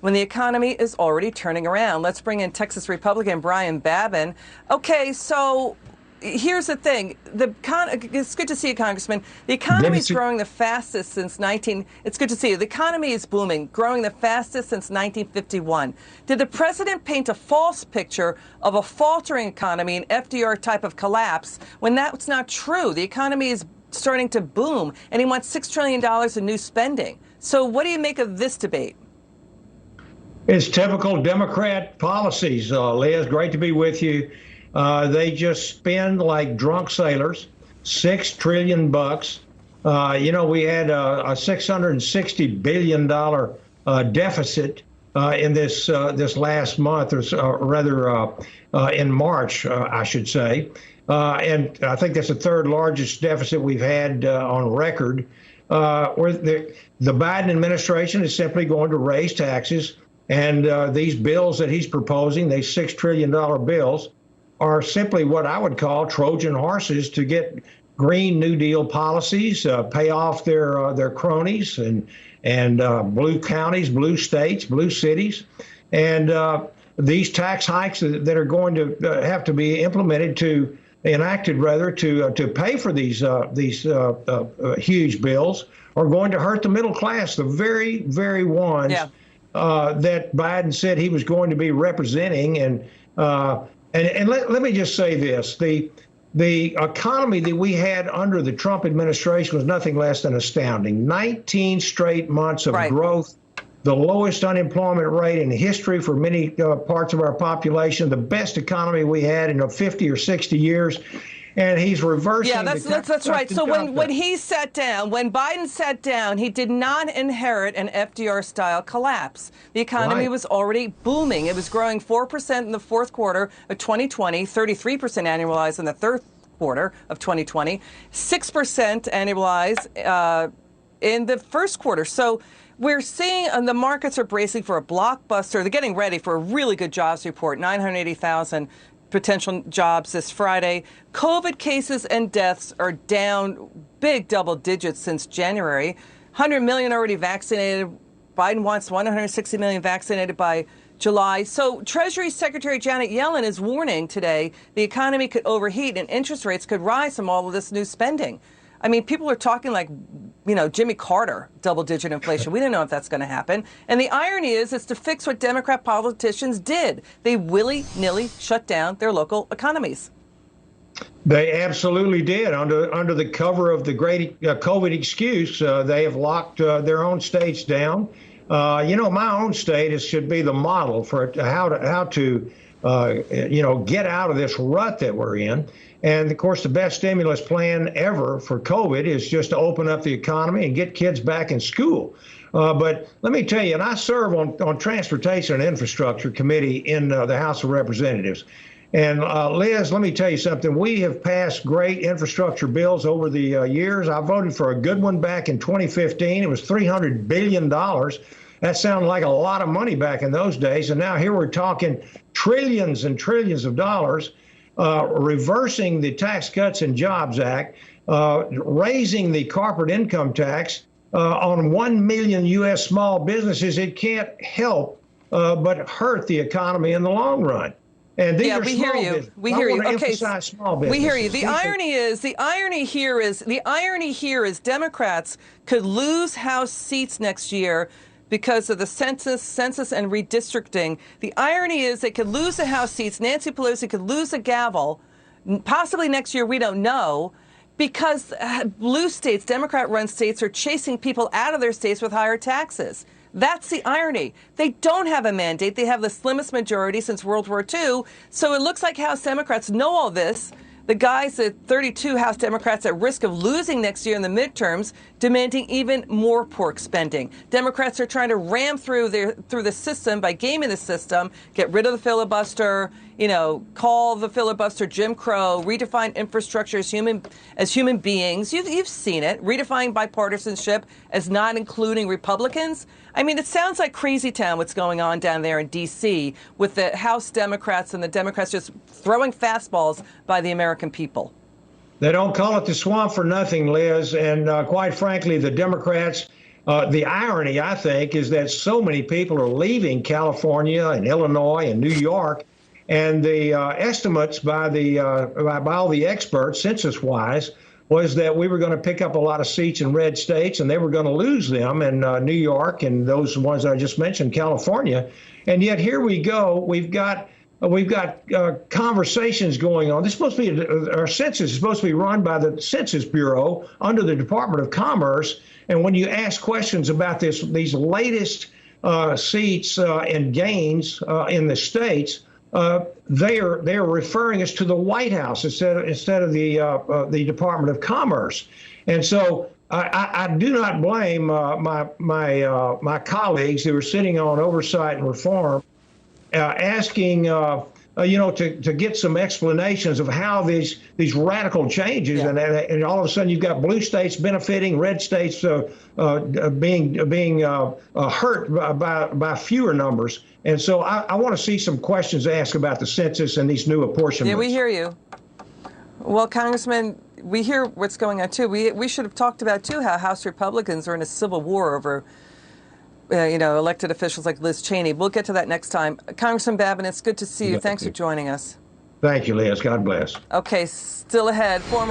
when the economy is already turning around. Let's bring in Texas Republican Brian Babin. Okay, so here's the thing. It's good to see you, Congressman. The economy is growing the fastest since It's good to see you. The economy is booming, growing the fastest since 1951. Did the president paint a false picture of a faltering economy, an FDR type of collapse, when that's not true? The economy is starting to boom, and he wants $6 trillion in new spending. So what do you make of this debate? It's typical Democrat policies, Liz. Great to be with you. They just spend like drunk sailors, $6 trillion. We had a $660 billion deficit in this last month, or rather in March, I should say. And I think that's the third largest deficit we've had on record. Where the Biden administration is simply going to raise taxes. And these bills that he's proposing, these $6 trillion bills, are simply what I would call Trojan horses to get Green New Deal policies, pay off their cronies and blue counties, blue states, blue cities. And these tax hikes that are going to have to be enacted to pay for these huge bills are going to hurt the middle class, the very, very ones that Biden said he was going to be representing. And let me just say this. The economy that we had under the Trump administration was nothing less than astounding. 19 straight months of growth, the lowest unemployment rate in history for many parts of our population, the best economy we had in 50 or 60 years. And he's reversing. Yeah, that's right. So when Biden sat down, he did not inherit an FDR-style collapse. The economy was already booming. It was growing 4% in the fourth quarter of 2020, 33% annualized in the third quarter of 2020, 6% annualized in the first quarter. So we're seeing the markets are bracing for a blockbuster. They're getting ready for a really good jobs report, 980,000 potential jobs this Friday. COVID cases and deaths are down big double digits since January. 100 million already vaccinated. Biden wants 160 million vaccinated by July. So Treasury Secretary Janet Yellen is warning today the economy could overheat and interest rates could rise from all of this new spending. I mean, people are talking like, Jimmy Carter, double-digit inflation. We don't know if that's going to happen. And the irony is, it's to fix what Democrat politicians did. They willy-nilly shut down their local economies. They absolutely did. Under the cover of the great COVID excuse, they have locked their own states down. My own state should be the model for how to get out of this rut that we're in. And, of course, the best stimulus plan ever for COVID is just to open up the economy and get kids back in school. But let me tell you, and I serve on Transportation and Infrastructure Committee in the House of Representatives. And, Liz, let me tell you something. We have passed great infrastructure bills over the years. I voted for a good one back in 2015. It was $300 billion. That sounded like a lot of money back in those days. And now here we're talking trillions and trillions of dollars. Reversing the Tax Cuts and Jobs Act, raising the corporate income tax on 1 million U.S. small businesses. It can't help but hurt the economy in the long run. And these are small businesses. We hear you. Okay, small businesses. We hear you. The irony here is Democrats could lose House seats next year because of the census and redistricting. The irony is they could lose the House seats. Nancy Pelosi could lose the gavel, possibly next year, we don't know, because blue states, Democrat-run states, are chasing people out of their states with higher taxes. That's the irony. They don't have a mandate. They have the slimmest majority since World War II. So it looks like House Democrats know all this. The guys, the 32 House Democrats at risk of losing next year in the midterms, demanding even more pork spending. Democrats are trying to ram through the system by gaming the system, get rid of the filibuster, call the filibuster Jim Crow, redefine infrastructure as human beings. You've seen it. Redefine bipartisanship as not including Republicans. I mean, it sounds like crazy town what's going on down there in D.C. with the House Democrats and the Democrats just throwing fastballs by the American people. They don't call it the swamp for nothing, Liz. And quite frankly, the Democrats The irony, I think, is that so many people are leaving California and Illinois and New York, and the estimates by all the experts, census-wise, was that we were going to pick up a lot of seats in red states, and they were going to lose them in New York and those ones I just mentioned, California. And yet here we go. We've got conversations going on. This is supposed to be our census is supposed to be run by the Census Bureau under the Department of Commerce. And when you ask questions about these latest seats and gains in the states, they are referring us to the White House instead of the Department of Commerce. And so I do not blame my colleagues who are sitting on Oversight and Reform asking to get some explanations of how these radical changes, and all of a sudden you've got blue states benefiting, red states being hurt by fewer numbers. And so I want to see some questions asked about the census and these new apportionments. Yeah, we hear you. Well, Congressman, we hear what's going on too. We should have talked about too how House Republicans are in a civil war over elected officials like Liz Cheney. We'll get to that next time. Congressman Babin, it's good to see you. Thanks for joining us. Thank you, Liz. God bless. Okay, still ahead, former